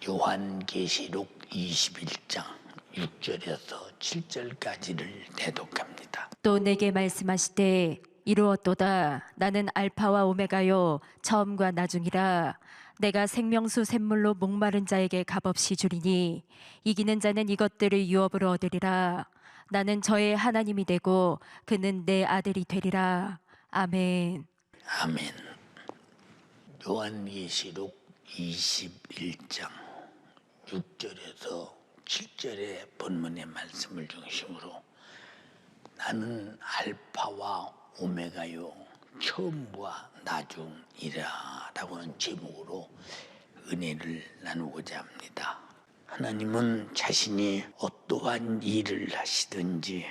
요한계시록 21장 6절에서 7절까지를 대독합니다. 또 내게 말씀하시되 이루었도다. 나는 알파와 오메가요 처음과 나중이라. 내가 생명수 샘물로 목마른 자에게 값없이 주리니 이기는 자는 이것들을 유업으로 얻으리라. 나는 저의 하나님이 되고 그는 내 아들이 되리라. 아멘. 아멘. 요한계시록 21장 6절에서 7절의 본문의 말씀을 중심으로 나는 알파와 오메가요 처음과 나중이라 라고 하는 제목으로 은혜를 나누고자 합니다. 하나님은 자신이 어떠한 일을 하시든지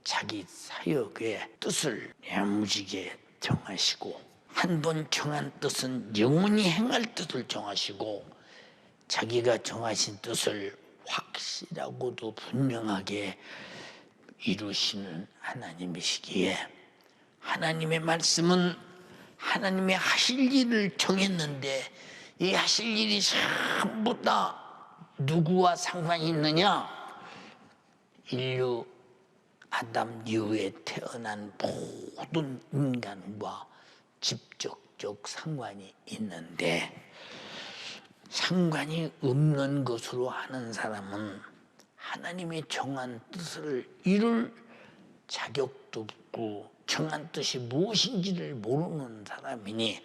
자기 사역의 뜻을 야무지게 정하시고 한 번 정한 뜻은 영원히 행할 뜻을 정하시고 자기가 정하신 뜻을 확실하고도 분명하게 이루시는 하나님이시기에 하나님의 말씀은 하나님이 하실 일을 정했는데 이 하실 일이 전부 다 누구와 상관이 있느냐? 인류 아담 이후에 태어난 모든 인간과 직접적 상관이 있는데 상관이 없는 것으로 하는 사람은 하나님의 정한 뜻을 이룰 자격도 없고 정한 뜻이 무엇인지를 모르는 사람이니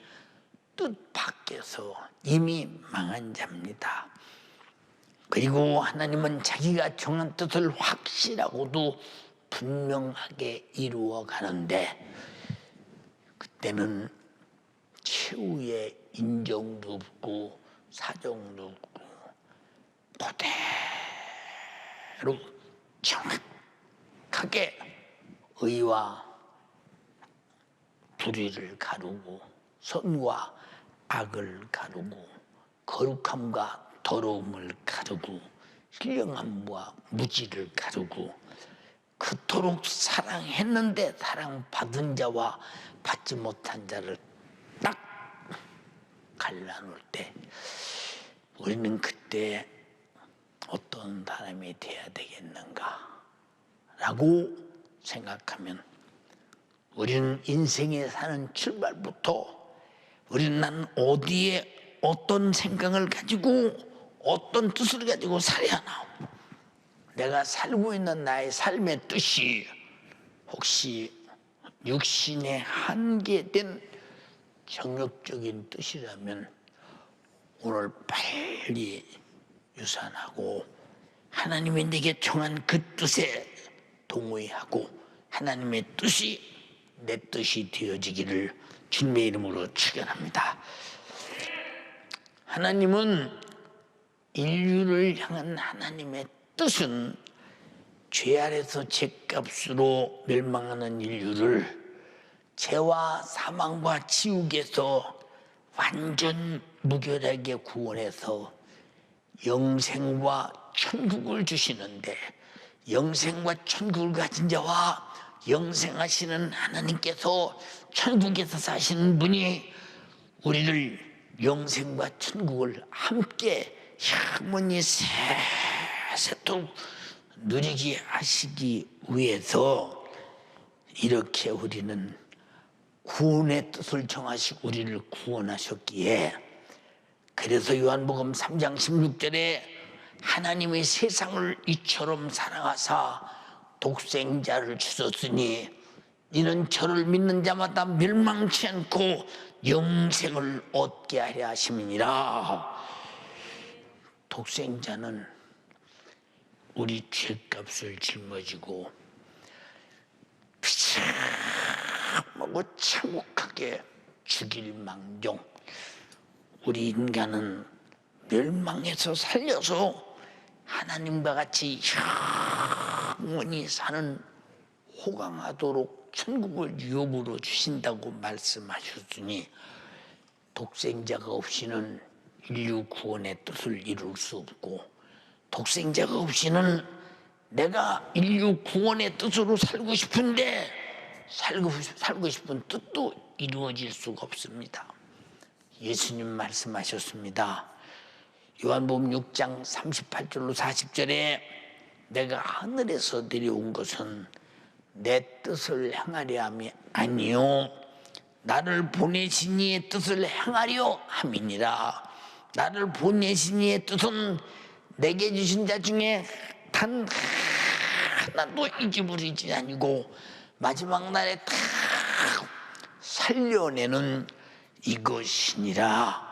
뜻 밖에서 이미 망한 자입니다. 그리고 하나님은 자기가 정한 뜻을 확실하고도 분명하게 이루어 가는데 그때는 최후의 인정도 없고 사정도 없고 그대로 정확하게 의와 불의를 가르고 선과 악을 가르고 거룩함과 더러움을 가르고 신령함과 무지를 가르고 그토록 사랑했는데 사랑받은 자와 받지 못한 자를 딱 갈라놓을 때 우리는 그때 어떤 사람이 돼야 되겠는가 라고 생각하면 우리는 인생에 사는 출발부터 우리는 난 어디에 어떤 생각을 가지고 어떤 뜻을 가지고 살아야 하나, 내가 살고 있는 나의 삶의 뜻이 혹시 육신의 한계된 정욕적인 뜻이라면 오늘 빨리 유산하고 하나님이 내게 정한 그 뜻에 동의하고 하나님의 뜻이 내 뜻이 되어지기를 주님의 이름으로 축원합니다. 하나님은 인류를 향한 하나님의 뜻은 죄 아래서 죄값으로 멸망하는 인류를 죄와 사망과 지옥에서 완전 무결하게 구원해서 영생과 천국을 주시는데 영생과 천국을 가진 자와 영생하시는 하나님께서 천국에서 사시는 분이 우리를 영생과 천국을 함께 영원히 세세토록 누리게 하시기 위해서 이렇게 우리는 구원의 뜻을 정하시고 우리를 구원하셨기에 그래서 요한복음 3장 16절에 하나님이 세상을 이처럼 사랑하사 독생자를 주셨으니 이는 저를 믿는 자마다 멸망치 않고 영생을 얻게 하려 하심이니라. 독생자는 우리 죄값을 짊어지고 피차먹고 참혹하게 죽일 망정 우리 인간은 멸망해서 살려서 하나님과 같이 영원히 사는 호강하도록 천국을 유업으로 주신다고 말씀하셨으니 독생자가 없이는 인류 구원의 뜻을 이룰 수 없고 독생자가 없이는 내가 인류 구원의 뜻으로 살고 싶은데 살고 싶은 뜻도 이루어질 수가 없습니다. 예수님 말씀하셨습니다. 요한복음 6장 38절로 40절에 내가 하늘에서 내려온 것은 내 뜻을 행하려 함이 아니요 나를 보내신 이의 뜻을 행하려 함이니라. 나를 보내신 이의 뜻은 내게 주신 자 중에 단 하나도 잊어버리지 아니고 마지막 날에 다 살려내는 이것이니라.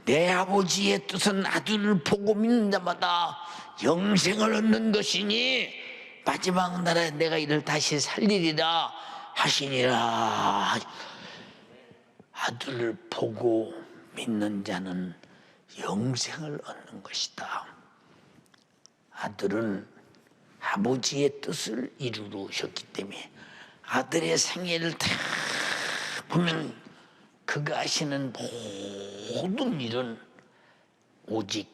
내 아버지의 뜻은 아들을 보고 믿는 자마다 영생을 얻는 것이니 마지막 날에 내가 이를 다시 살리리라 하시니라. 아들을 보고 믿는 자는 영생을 얻는 것이다. 아들은 아버지의 뜻을 이루러 오셨기 때문에 아들의 생애를 다 보면 그가 하시는 모든 일은 오직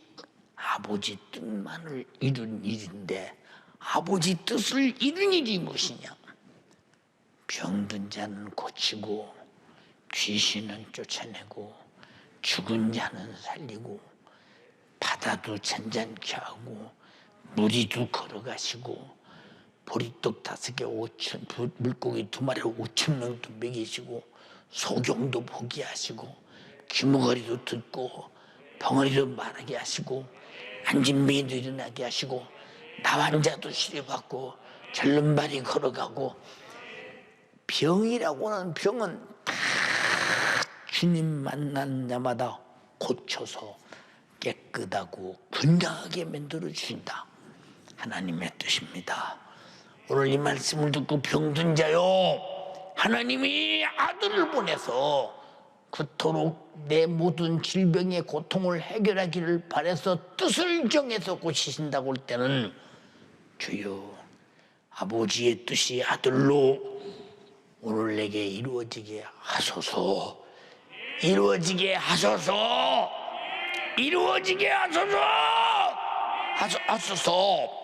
아버지 뜻만을 이룬 일인데 아버지 뜻을 이룬 일이 무엇이냐? 병든 자는 고치고 귀신은 쫓아내고 죽은 자는 살리고 바다도 잔잔케 하고 무리도 걸어가시고 보리떡 5개 5천 물고기 2마리 5천 명도 먹이시고 소경도 보게 하시고 귀머거리도 듣고 벙어리도 말하게 하시고 앉은 매도 일어나게 하시고 나환 자도 치료받고 절름발이 걸어가고 병이라고 하는 병은 다 주님 만나는 자마다 고쳐서 깨끗하고 건강하게 만들어 주신다. 하나님의 뜻입니다. 오늘 이 말씀을 듣고 병든 자요, 하나님이 아들을 보내서 그토록 내 모든 질병의 고통을 해결하기를 바라서 뜻을 정해서 고치신다고 할 때는 주여 아버지의 뜻이 아들로 오늘 내게 이루어지게 하소서, 이루어지게 하소서, 이루어지게 하소서.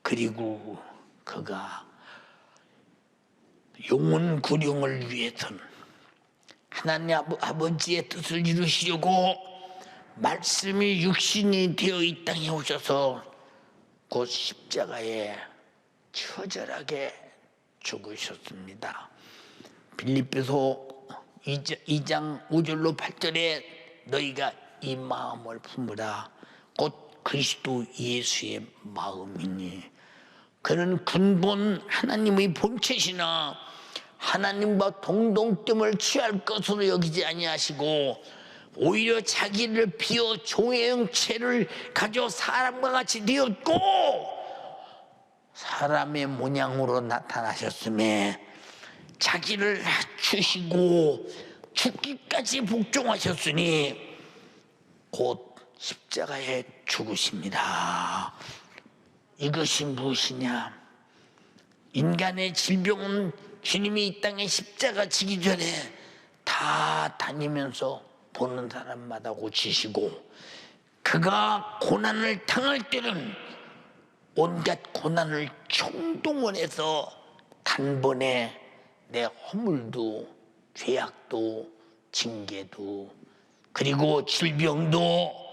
그리고 그가 영혼 구령을 위해서는 하나님 아버지의 뜻을 이루시려고 말씀이 육신이 되어 이 땅에 오셔서 곧 십자가에 처절하게 죽으셨습니다. 빌립보서 2장 5절로 8절에 너희가 이 마음을 품으라 곧 그리스도 예수의 마음이니 그는 근본 하나님의 본체시나 하나님과 동등됨을 취할 것으로 여기지 아니하시고 오히려 자기를 비워 종의 형체를 가져 사람과 같이 되었고 사람의 모양으로 나타나셨음에 자기를 낮추시고 죽기까지 복종하셨으니 곧 십자가에 죽으십니다. 이것이 무엇이냐? 인간의 질병은 주님이 이 땅에 십자가 지기 전에 다 다니면서 보는 사람마다 고치시고 그가 고난을 당할 때는 온갖 고난을 총동원해서 단번에 내 허물도 죄악도 징계도 그리고 질병도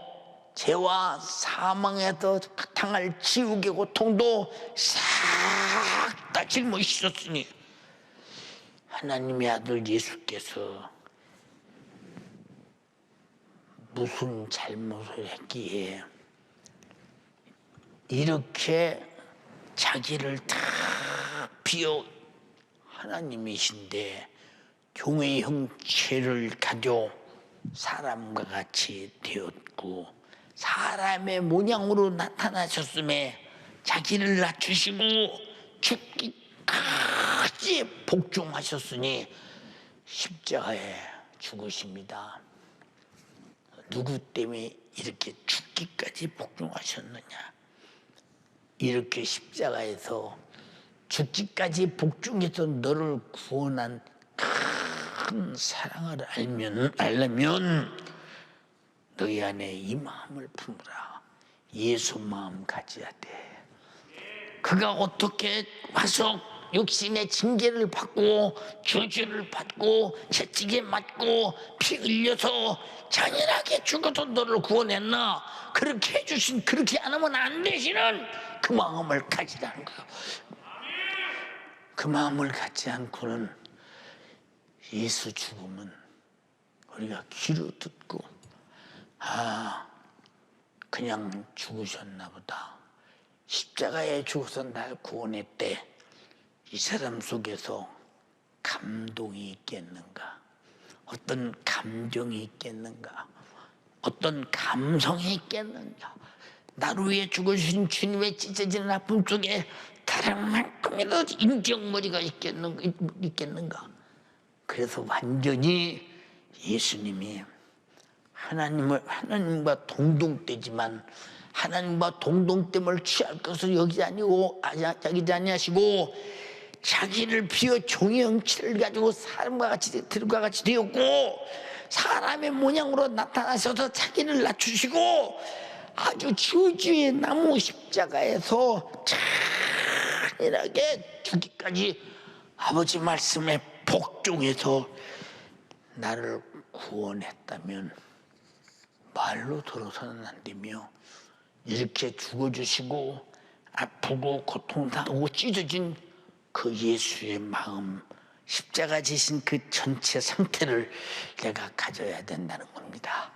죄와 사망에서 당할 지옥의 고통도 싹 다 짊어지셨으니 하나님의 아들 예수께서 무슨 잘못을 했기에 이렇게 자기를 다 비워 하나님이신데 종의 형체를 가져 사람과 같이 되었고 사람의 모양으로 나타나셨음에 자기를 낮추시고 죽기까지 복종하셨으니 십자가에 죽으십니다. 누구 때문에 이렇게 죽기까지 복종하셨느냐? 이렇게 십자가에서 죽기까지 복종해서 너를 구원한 큰 사랑을 알려면 너희 안에 이 마음을 품으라. 예수 마음 가져야 돼. 그가 어떻게 와서 육신의 징계를 받고 저주를 받고 채찍에 맞고 피 흘려서 잔인하게 죽어서 너를 구원했나? 그렇게 해주신, 그렇게 안 하면 안 되시는 그 마음을 가지라는 거예요. 그 마음을 갖지 않고는 예수 죽음은 우리가 귀로 듣고 그냥 죽으셨나 보다, 십자가에 죽어서 날 구원했대, 이 사람 속에서 감동이 있겠는가? 어떤 감정이 있겠는가? 어떤 감성이 있겠는가? 나를 위해 죽으신 주님의 찢어지는 아픔 속에 다른만큼이라도 인정머리가 있겠는가? 그래서 완전히 예수님이 하나님과 동동되지만 하나님과 동동됨을 취할 것을 여기지 아니하시고 자기를 비워 종의 형체를 가지고 사람과 같이 들과 같이 되었고 사람의 모양으로 나타나셔서 자기를 낮추시고 아주 저주의 나무 십자가에서 잔인하게 죽기까지 아버지 말씀에 복종해서 나를 구원했다면 말로 들어서는 안 되며, 이렇게 죽어주시고 아프고 고통당하고 찢어진 그 예수의 마음, 십자가 지신 그 전체 상태를 내가 가져야 된다는 겁니다.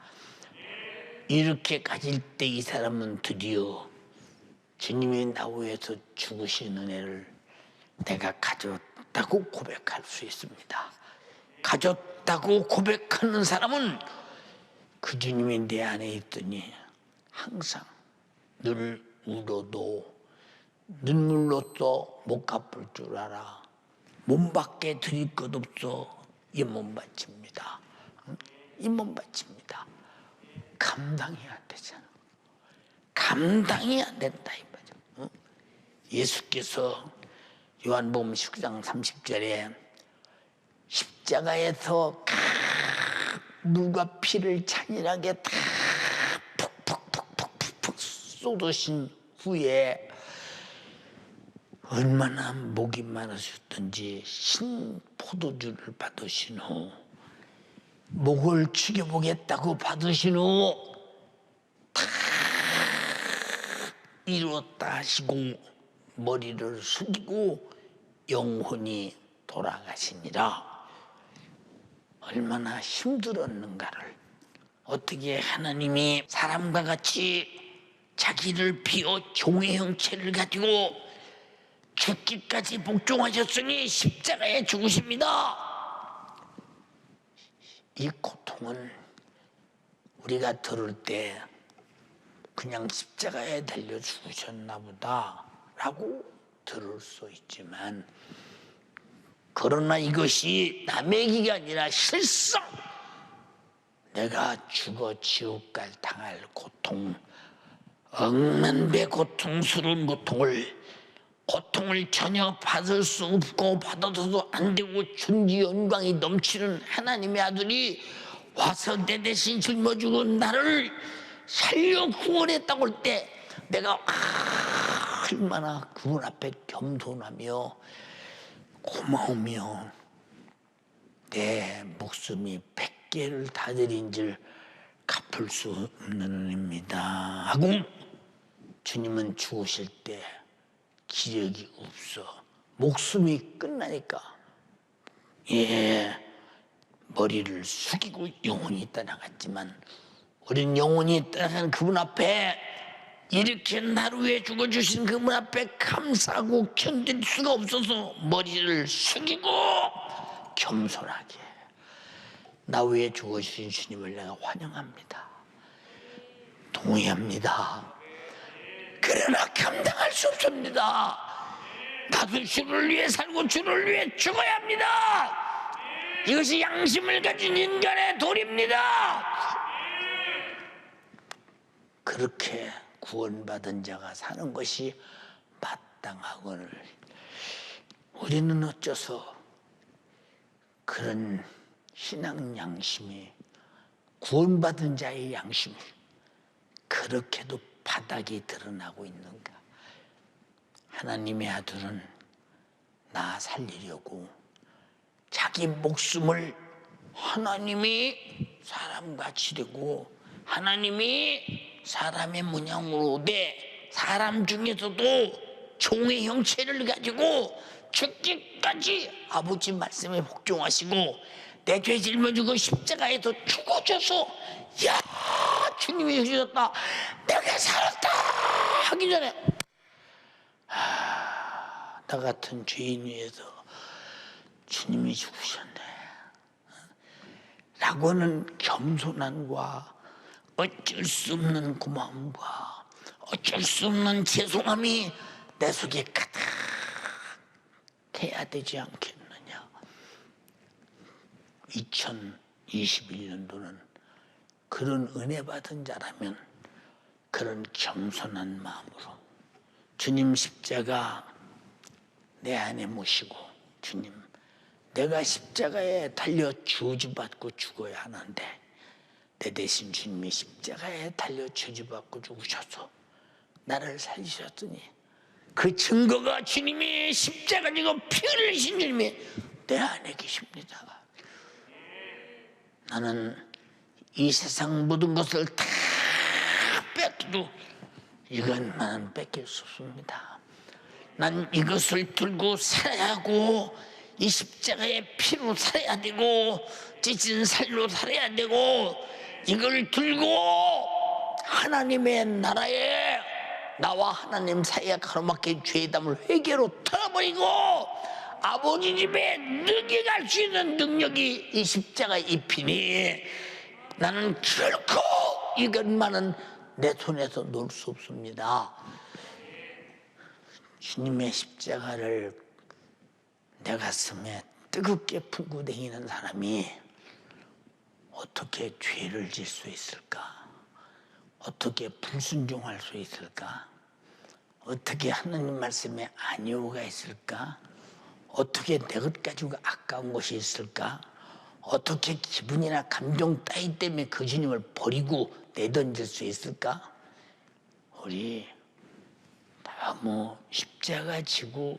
이렇게 가질 때 이 사람은 드디어 주님이 나 위해서 죽으신 은혜를 내가 가졌다고 고백할 수 있습니다. 가졌다고 고백하는 사람은 그 주님이 내 안에 있더니 항상 늘 울어도 눈물로써 못 갚을 줄 알아. 몸밖에 드릴 것 없어 이 몸 바칩니다. 이 몸 바칩니다. 감당이 안 되잖아. 감당이 안 된다 이 말이야. 예수께서 요한복음 19장 30절에 십자가에서 물과 피를 잔인하게 다 푹푹푹푹푹 쏟으신 후에 얼마나 목이 마르셨던지 신 포도주를 받으신 후 목을 죽여보겠다고 받으신 후 다 이루었다 하시고 머리를 숙이고 영혼이 돌아가시니라. 얼마나 힘들었는가를, 어떻게 하나님이 사람과 같이 자기를 비워 종의 형체를 가지고 죽기까지 복종하셨으니 십자가에 죽으십니다. 이 고통은 우리가 들을 때 그냥 십자가에 달려 죽으셨나 보다 라고 들을 수 있지만, 그러나 이것이 남의 얘기가 아니라 실상 내가 죽어 지옥 갈 당할 고통, 억만배 고통스러운 고통을 전혀 받을 수 없고 받아서도 안 되고 존귀 영광이 넘치는 하나님의 아들이 와서 내 대신 짊어지고 나를 살려 구원했다고 할 때 내가 얼마나 그분 앞에 겸손하며 고마우며 내 목숨이 100개를 다 드린 줄 갚을 수 없는 은혜입니다 하고 주님은 죽으실 때 기력이 없어 목숨이 끝나니까 머리를 숙이고 영혼이 떠나갔지만, 우린 영혼이 떠나간 그분 앞에 이렇게 나를 위해 죽어주신 그분 앞에 감사하고 견딜 수가 없어서 머리를 숙이고 겸손하게 나 위해 죽어주신 주님을 내가 환영합니다. 동의합니다. 그러나 감당할 수 없습니다. 나도 주를 위해 살고 주를 위해 죽어야 합니다. 이것이 양심을 가진 인간의 도리입니다. 그렇게 구원받은 자가 사는 것이 마땅하거늘 우리는 어째서 그런 신앙 양심이, 구원받은 자의 양심이 그렇게도 바닥이 드러나고 있는가? 하나님의 아들은 나 살리려고 자기 목숨을 하나님이 사람과 치르고 하나님이 사람의 문양으로 돼 사람 중에서도 종의 형체를 가지고 죽기까지 아버지 말씀에 복종하시고 내 죄 짊어지고 십자가에서 죽어져서 야 주님이 해주셨다 내가 살았다 하기 전에 나 같은 죄인 위해서 주님이 죽으셨네 라고는 겸손함과 어쩔 수 없는 고마움과 어쩔 수 없는 죄송함이 내 속에 가득해야 되지 않겠느냐. 2021년도는 그런 은혜 받은 자라면 그런 겸손한 마음으로 주님 십자가 내 안에 모시고 주님 내가 십자가에 달려 저주받고 죽어야 하는데 내 대신 주님이 십자가에 달려 저주받고 죽으셔서 나를 살리셨더니 그 증거가 주님이 십자가 지고 피 흘리신 주님이 내 안에 계십니다. 나는 이 세상 모든 것을 다 뺏기도 이것만은 뺏길 수 없습니다. 난 이것을 들고 살아야 하고 이 십자가의 피로 살아야 되고 찢은 살로 살아야 되고 이걸 들고 하나님의 나라에 나와 하나님 사이에 가로막힌 죄의 담을 회개로 털어버리고 아버지 집에 늦게 갈 수 있는 능력이 이 십자가의 이 피니 나는 결코 이것만은 내 손에서 놓을 수 없습니다. 주님의 십자가를 내 가슴에 뜨겁게 품고 다니는 사람이 어떻게 죄를 질 수 있을까? 어떻게 불순종할 수 있을까? 어떻게 하나님 말씀에 안위호가 있을까? 어떻게 내 것 가지고 아까운 것이 있을까? 어떻게 기분이나 감정 따위 때문에 그 주님을 버리고 내던질 수 있을까? 우리 너무 십자가 지고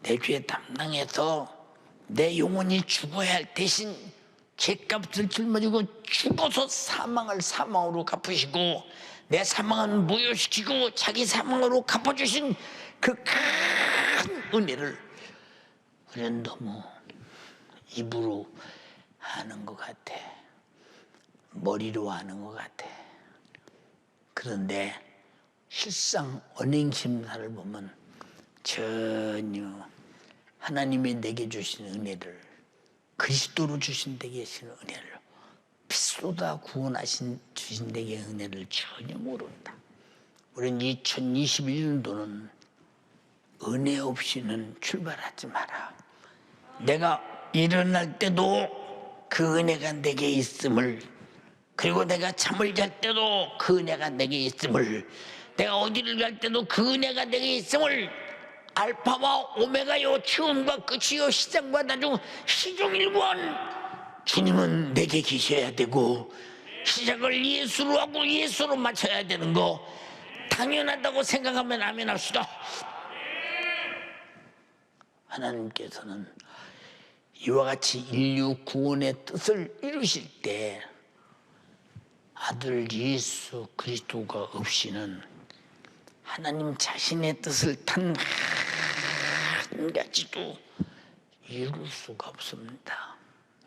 내 죄 담당해서 내 영혼이 죽어야 할 대신 죄값을 짊어지고 죽어서 사망을 사망으로 갚으시고 내 사망은 무효시키고 자기 사망으로 갚아주신 그 큰 은혜를 우리는 너무 입으로 아는 것 같아. 머리로 아는 것 같아. 그런데 실상 언행심사를 보면 전혀 하나님이 내게 주신 은혜를 그리스도로 주신 데 계신 은혜를 피쏟아 구원하신 주신 데게 은혜를 전혀 모른다. 우리는 2021년도는 은혜 없이는 출발하지 마라. 내가 일어날 때도 그 은혜가 내게 있음을 그리고 내가 잠을 잘 때도 그 은혜가 내게 있음을 내가 어디를 갈 때도 그 은혜가 내게 있음을 알파와 오메가요 처음과 끝이요 시작과 나중 시종일관 주님은 내게 계셔야 되고 시작을 예수로 하고 예수로 맞춰야 되는 거 당연하다고 생각하면 아멘 합시다. 하나님께서는 이와 같이 인류 구원의 뜻을 이루실 때 아들 예수 그리스도가 없이는 하나님 자신의 뜻을 단 한 가지도 이룰 수가 없습니다.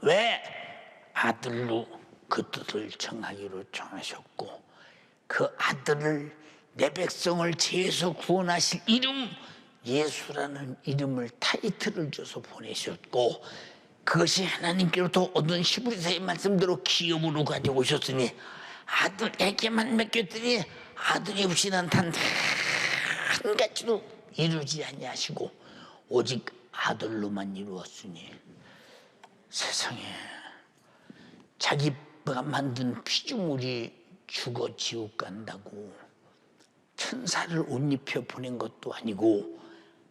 왜? 아들로 그 뜻을 정하기로 정하셨고 그 아들을 내 백성을 죄에서 구원하실 이름 예수라는 이름을 타이틀을 줘서 보내셨고 그것이 하나님께로부터 얻은 히브리서의 말씀대로 기업으로 가지고 오셨으니 아들에게만 맡겼더니 아들이 없이는 단 한 가지도 이루지 아니하시고 오직 아들로만 이루었으니 세상에 자기가 만든 피조물이 죽어 지옥 간다고 천사를 옷 입혀 보낸 것도 아니고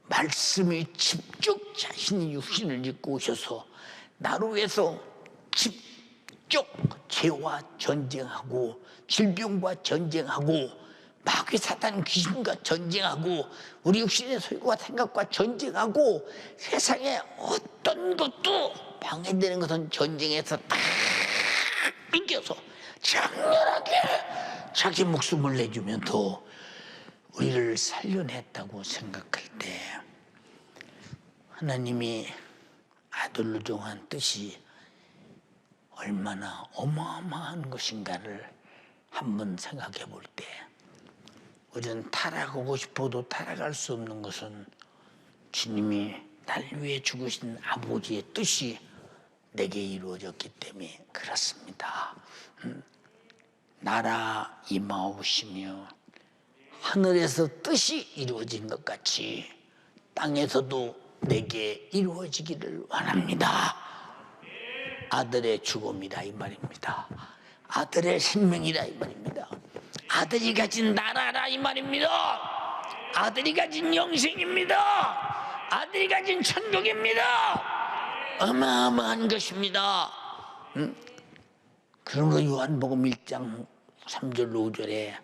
말씀이 직접 자신이 육신을 입고 오셔서 나로 위해서 직접 죄와 전쟁하고 질병과 전쟁하고 마귀 사탄 귀신과 전쟁하고 우리 육신의 소유와 생각과 전쟁하고 세상에 어떤 것도 방해되는 것은 전쟁에서 다 이겨서 장렬하게 자기 목숨을 내주면서 우리를 살려냈다고 생각할 때 하나님이 아들로 정한 뜻이 얼마나 어마어마한 것인가를 한번 생각해 볼 때 우리는 타락하고 싶어도 타락할 수 없는 것은 주님이 날 위해 죽으신 아버지의 뜻이 내게 이루어졌기 때문에 그렇습니다. 나라 임하옵시며 하늘에서 뜻이 이루어진 것 같이 땅에서도 내게 이루어지기를 원합니다. 아들의 죽음이라 이 말입니다. 아들의 생명이라 이 말입니다. 아들이 가진 나라라 이 말입니다. 아들이 가진 영생입니다. 아들이 가진 천국입니다. 어마어마한 것입니다. 그러므로 요한복음 1장 3절 5절에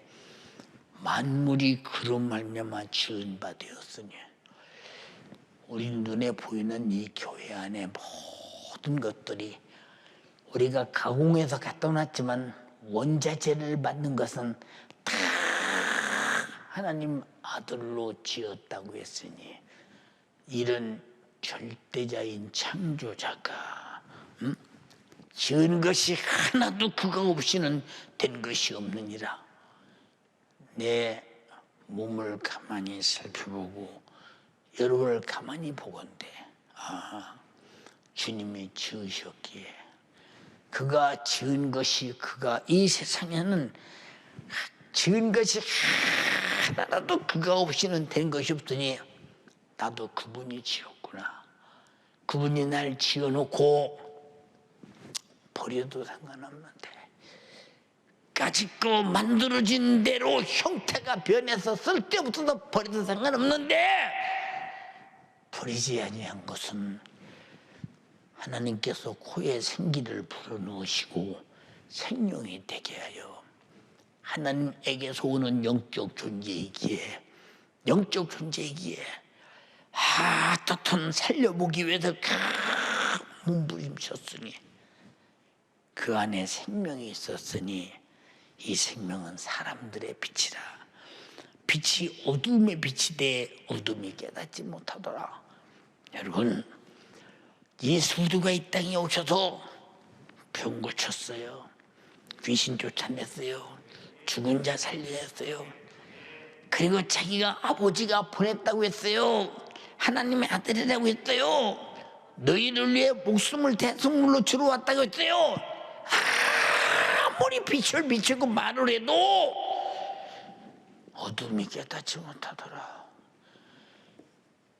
만물이 그로 말미암아 지은 바 되었으니 우리 눈에 보이는 이 교회 안에 모든 것들이 우리가 가공해서 갖다 놨지만 원자재를 만든 것은 다 하나님 아들로 지었다고 했으니 이런 절대자인 창조자가 지은 것이 하나도 그가 없이는 된 것이 없느니라. 내 몸을 가만히 살펴보고 여러분을 가만히 보건대 주님이 지으셨기에 그가 지은 것이 그가 이 세상에는 지은 것이 하나라도 그가 없이는 된 것이 없더니 나도 그분이 지었구나. 그분이 날 지어놓고 버려도 상관없는데 까짓거 만들어진 대로 형태가 변해서 쓸데없어서 버려도 상관없는데 버리지 아니한 것은 하나님께서 코에 생기를 불어넣으시고 생명이 되게 하여 하나님에게서 오는 영적 존재이기에 하여튼 살려보기 위해서 몸부림쳤으니 그 안에 생명이 있었으니 이 생명은 사람들의 빛이라. 빛이 어둠의 빛이 돼 어둠이 깨닫지 못하더라. 여러분 예수가 이 땅에 오셔서 병 고쳤어요. 귀신 쫓아냈어요. 죽은 자 살려냈어요. 그리고 자기가 아버지가 보냈다고 했어요. 하나님의 아들이라고 했어요. 너희를 위해 목숨을 대속물로 주러 왔다고 했어요. 아무리 빛을 비추고 말을 해도 어둠이 깨닫지 못하더라.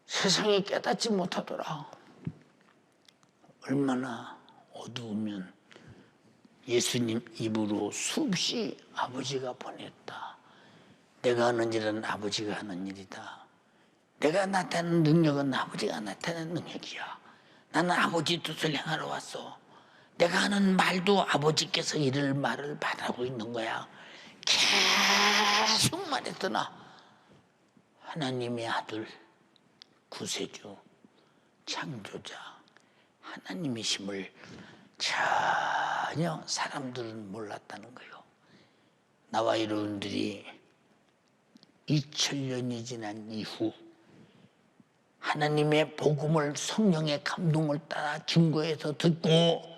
세상이 깨닫지 못하더라. 얼마나 어두우면 예수님 입으로 수없이 아버지가 보냈다. 내가 하는 일은 아버지가 하는 일이다. 내가 나타내는 능력은 아버지가 나타내는 능력이야. 나는 아버지 뜻을 행하러 왔어. 내가 하는 말도 아버지께서 이를 말을 바라고 있는 거야. 계속 말했으나 하나님의 아들, 구세주, 창조자 하나님이심을 전혀 사람들은 몰랐다는 거예요. 나와 여러분들이 2000년이 지난 이후 하나님의 복음을 성령의 감동을 따라 증거해서 듣고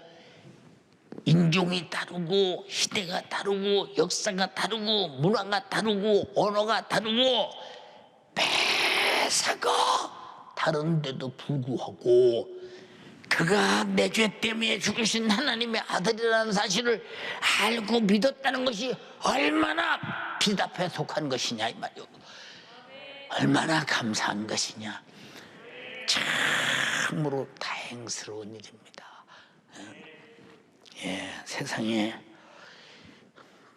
인종이 다르고 시대가 다르고 역사가 다르고 문화가 다르고 언어가 다르고 매사가 다른데도 불구하고 그가 내 죄 때문에 죽으신 하나님의 아들이라는 사실을 알고 믿었다는 것이 얼마나 빛 앞에 속한 것이냐 이 말이요. 얼마나 감사한 것이냐. 참으로 다행스러운 일입니다. 세상에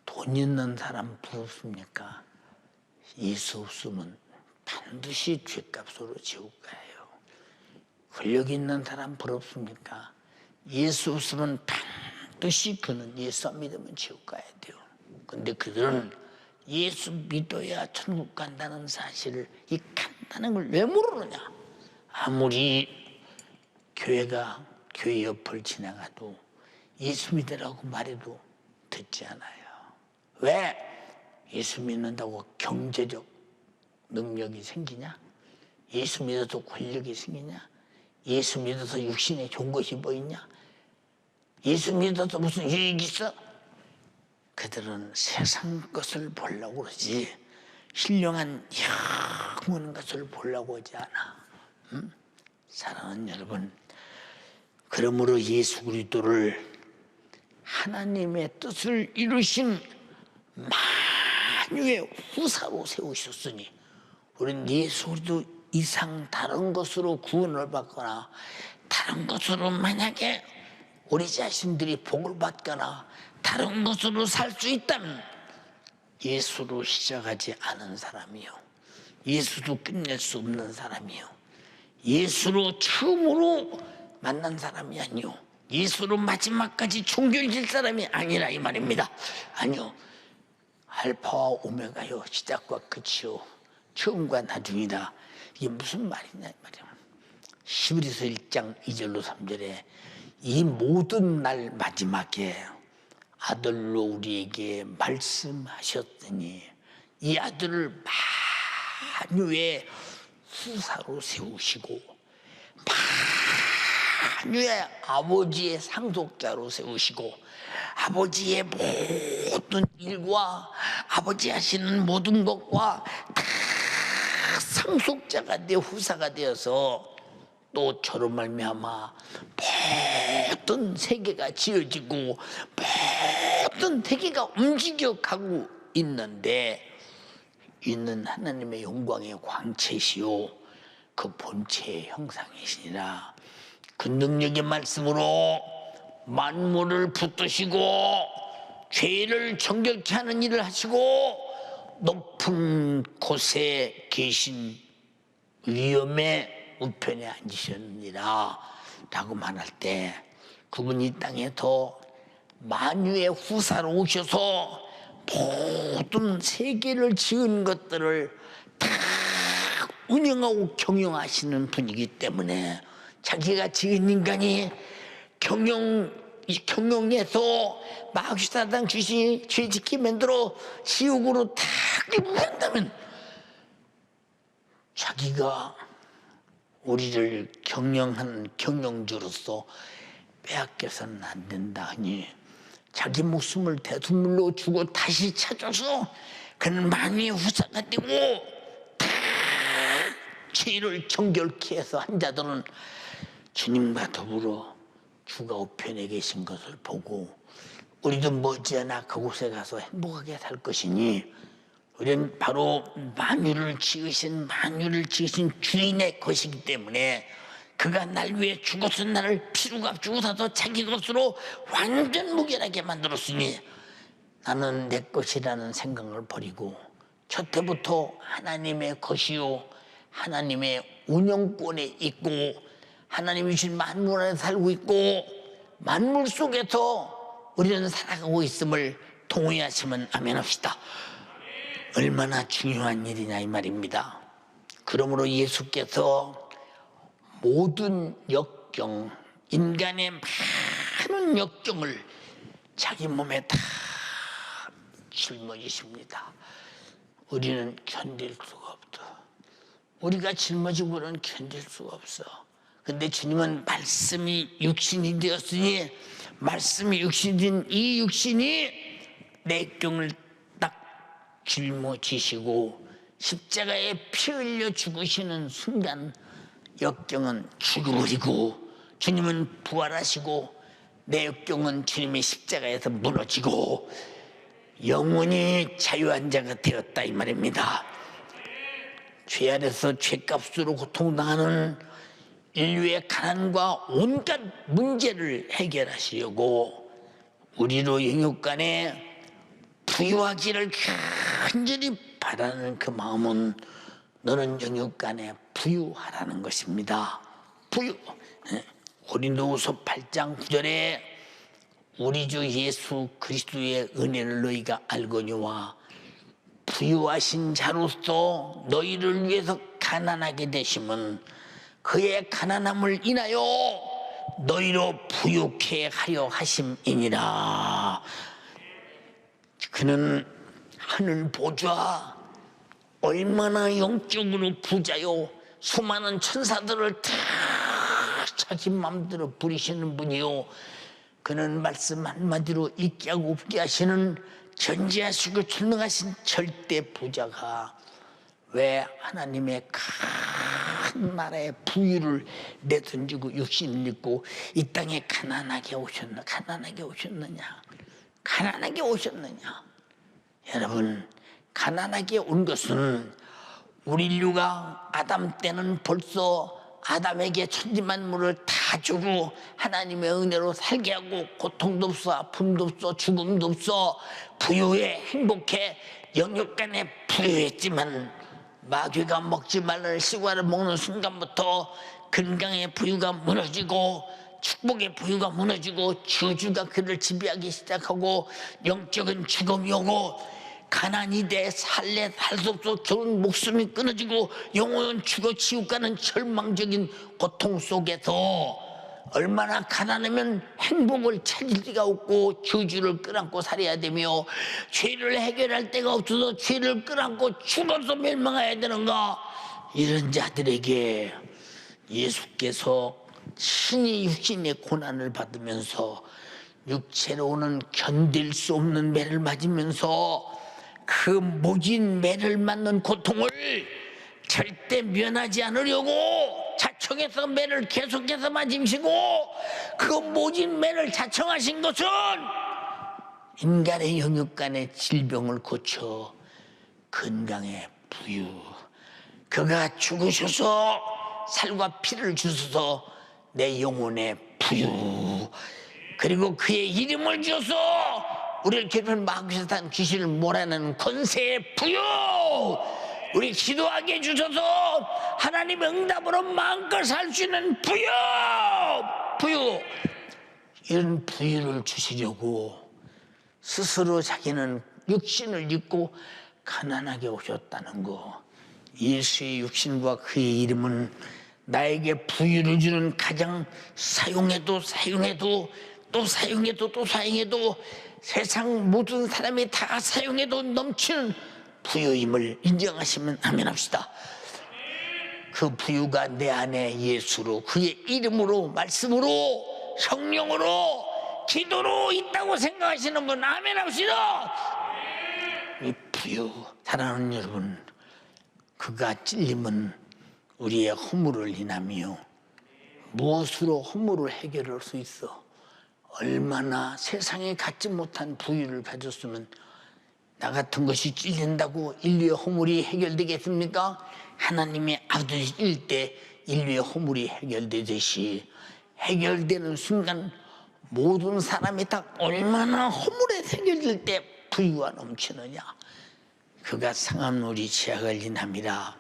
돈 있는 사람 부럽습니까? 예수 없으면 반드시 죗값으로 지옥 가요. 권력 있는 사람 부럽습니까? 예수 없으면 반드시 그는 예수 안 믿으면 지옥 가야 돼요. 근데 그들은 예수 믿어야 천국 간다는 사실을, 이 간다는 걸 왜 모르느냐? 아무리 교회 옆을 지나가도 예수 믿으라고 말해도 듣지 않아요. 왜? 예수 믿는다고 경제적 능력이 생기냐? 예수 믿어서 권력이 생기냐? 예수 믿어서 육신에 좋은 것이 보이냐? 예수 믿어서 무슨 유익이 있어? 그들은 세상 것을 보려고 그러지 신령한 영원 것을 보려고 하지 않아. 응? 사랑하는 여러분, 그러므로 예수 그리스도를 하나님의 뜻을 이루신 만유의 후사로 세우셨으니 우리는 예수 그리스도 이상 다른 것으로 구원을 받거나 다른 것으로 만약에 우리 자신들이 복을 받거나 다른 것으로 살 수 있다면 예수로 시작하지 않은 사람이요, 예수도 끝낼 수 없는 사람이요, 예수로 처음으로 만난 사람이 아니요, 예수로 마지막까지 종결될 사람이 아니라 이 말입니다. 아니요, 알파와 오메가요, 시작과 끝이요, 처음과 나중이다. 이게 무슨 말이냐 이 말이야. 히브리서 1장 2절로 3절에 이 모든 날 마지막에 아들로 우리에게 말씀하셨더니 이 아들을 만유의 후사로 세우시고 만유의 아버지의 상속자로 세우시고 아버지의 모든 일과 아버지 하시는 모든 것과 다 상속자가 되어 후사가 되어서 또 저로 말미암아 모든 세계가 지어지고 모든 세계가 움직여가고 있는데 있는 하나님의 영광의 광채시요 그 본체의 형상이시니라. 그 능력의 말씀으로 만물을 붙드시고 죄를 정결케 하는 일을 하시고 높은 곳에 계신 위엄의 우편에 앉으셨느니라 라고 말할 때 그분이 이 땅에 더 만유의 후사로 오셔서 모든 세계를 지은 것들을 다 운영하고 경영하시는 분이기 때문에 자기가 지은 인간이 경영에서 마귀사단 귀신이 죄짓게 만들어 지옥으로 다 끌고 간다면 자기가 우리를 경영하는 경영주로서 빼앗겨서는 안 된다 하니 자기 목숨을 대두물로 주고 다시 찾아서 그는 만유의 후사가 되고 다 죄를 정결케 해서 한 자들은 주님과 더불어 주가 우편에 계신 것을 보고 우리도 머지않아 그곳에 가서 행복하게 살 것이니 우리는 바로 만유를 지으신 주인의 것이기 때문에 그가 날 위해 죽어서 나를 피로값 주고 사서 자기 것으로 완전 무결하게 만들었으니 나는 내 것이라는 생각을 버리고 첫 해부터 하나님의 것이요 하나님의 운영권에 있고 하나님이 주신 만물 안에 살고 있고 만물 속에서 우리는 살아가고 있음을 동의하시면 아멘 합시다. 얼마나 중요한 일이냐 이 말입니다. 그러므로 예수께서 모든 역경, 인간의 많은 역경을 자기 몸에 다 짊어지십니다. 우리는 견딜 수가 없다. 우리가 짊어지고는 견딜 수가 없어. 근데 주님은 말씀이 육신이 되었으니 말씀이 육신인 이 육신이 내 역경을 딱 짊어지시고 십자가에 피 흘려 죽으시는 순간 역경은 죽어버리고 주님은 부활하시고 내 역경은 주님의 십자가에서 무너지고 영원히 자유한 자가 되었다 이 말입니다. 죄 아래서 죄값으로 고통당하는 인류의 가난과 온갖 문제를 해결하시려고 우리로 영육 간에 부유하기를 간절히 바라는 그 마음은 너는 영육 간에 부유하라는 것입니다. 부유. 고린도후서 8장 9절에 우리 주 예수 그리스도의 은혜를 너희가 알거니와 부유하신 자로서 너희를 위해서 가난하게 되심은 그의 가난함을 인하여 너희로 부유케 하려 하심이니라. 그는 하늘 보좌, 얼마나 영적으로 부자요, 수많은 천사들을 다 자기 마음대로 부리시는 분이요, 그는 말씀 한마디로 있게 하고 없게 하시는 전지하시고 전능하신 절대 부자가 왜 하나님의 큰 나라의 부유를 내던지고 육신을 입고 이 땅에 가난하게 오셨느냐? 가난하게 오셨느냐? 여러분, 가난하게 온 것은 우리 인류가 아담 때는 벌써 아담에게 천지만물을 다 주고 하나님의 은혜로 살게 하고 고통도 없어, 아픔도 없어, 죽음도 없어, 부유해, 행복해, 영육간에 부유했지만 마귀가 먹지 말라는 시과를 먹는 순간부터 건강의 부유가 무너지고 축복의 부유가 무너지고 저주가 그를 지배하기 시작하고 영적인 죽음이 오고 가난이 돼 살래 살 수 없어 결혼 목숨이 끊어지고 영혼은 죽어 지옥 가는 절망적인 고통 속에서 얼마나 가난하면 행복을 찾을 데가 없고 저주를 끌안고 살아야 되며 죄를 해결할 데가 없어서 죄를 끌안고 죽어서 멸망해야 되는가? 이런 자들에게 예수께서 신이 육신의 고난을 받으면서 육체로는 견딜 수 없는 매를 맞으면서 그 모진 매를 맞는 고통을 절대 면하지 않으려고 자청해서 매를 계속해서 맞으시고 그 모진 매를 자청하신 것은 인간의 영육간의 질병을 고쳐 건강의 부유, 그가 죽으셔서 살과 피를 주셔서 내 영혼의 부유, 그리고 그의 이름을 주셔서 우리를 괴롭히는 마귀사탄 귀신을 몰아내는 권세의 부유, 우리 기도하게 해주셔서 하나님의 응답으로 마음껏 살 수 있는 부유, 이런 부유를 주시려고 스스로 자기는 육신을 입고 가난하게 오셨다는 거. 예수의 육신과 그의 이름은 나에게 부유를 주는 가장 사용해도 또 사용해도 세상 모든 사람이 다 사용해도 넘치는 부유임을 인정하시면 아멘 합시다. 그 부유가 내 안에 예수로, 그의 이름으로, 말씀으로, 성령으로, 기도로 있다고 생각하시는 분 아멘 합시다. 이 부유, 사랑하는 여러분, 그가 찔림은 우리의 허물을 인하며 무엇으로 허물을 해결할 수 있어? 얼마나 세상에 갖지 못한 부유를 가졌으면 나 같은 것이 찔린다고 인류의 허물이 해결되겠습니까? 하나님의 아들이 찔릴 때 인류의 허물이 해결되듯이 해결되는 순간 모든 사람이 다 얼마나 허물에 해결될 때 부유가 넘치느냐. 그가 상한 우리 죄악을 인함이라.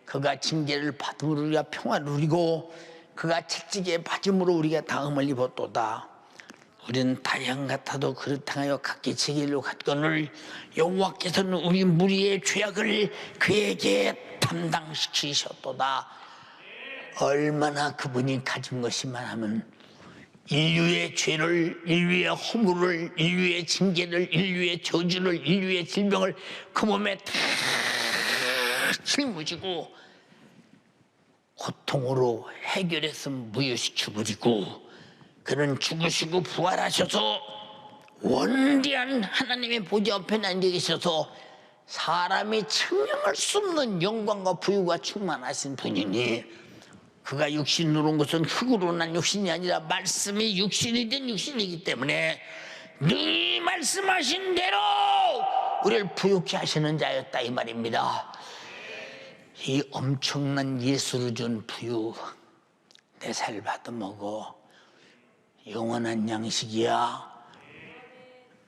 그가 징계를 받음으로 우리가 평화를 누리고 그가 채찍에 받음으로 우리가 다음을 입었도다. 우리는 다양 같아도 그렇다하여 각기 제길로 갔거늘 여호와께서는 우리 무리의 죄악을 그에게 담당시키셨도다. 얼마나 그분이 가진 것이만 하면 인류의 죄를, 인류의 허물을, 인류의 징계를, 인류의 저주를, 인류의 질병을 그 몸에 다 짊어지고 고통으로 해결해서 무효시켜버리고 그는 죽으시고 부활하셔서 원대한 하나님의 보좌 앞에 앉아 계셔서 사람이 측량할 수 없는 영광과 부유가 충만하신 분이니 그가 육신으로 온 것은 흙으로 난 육신이 아니라 말씀이 육신이 된 육신이기 때문에 능히 말씀하신 대로 우리를 부유케 하시는 자였다 이 말입니다. 이 엄청난 예수를 준 부유 내 살 받아먹어 영원한 양식이야.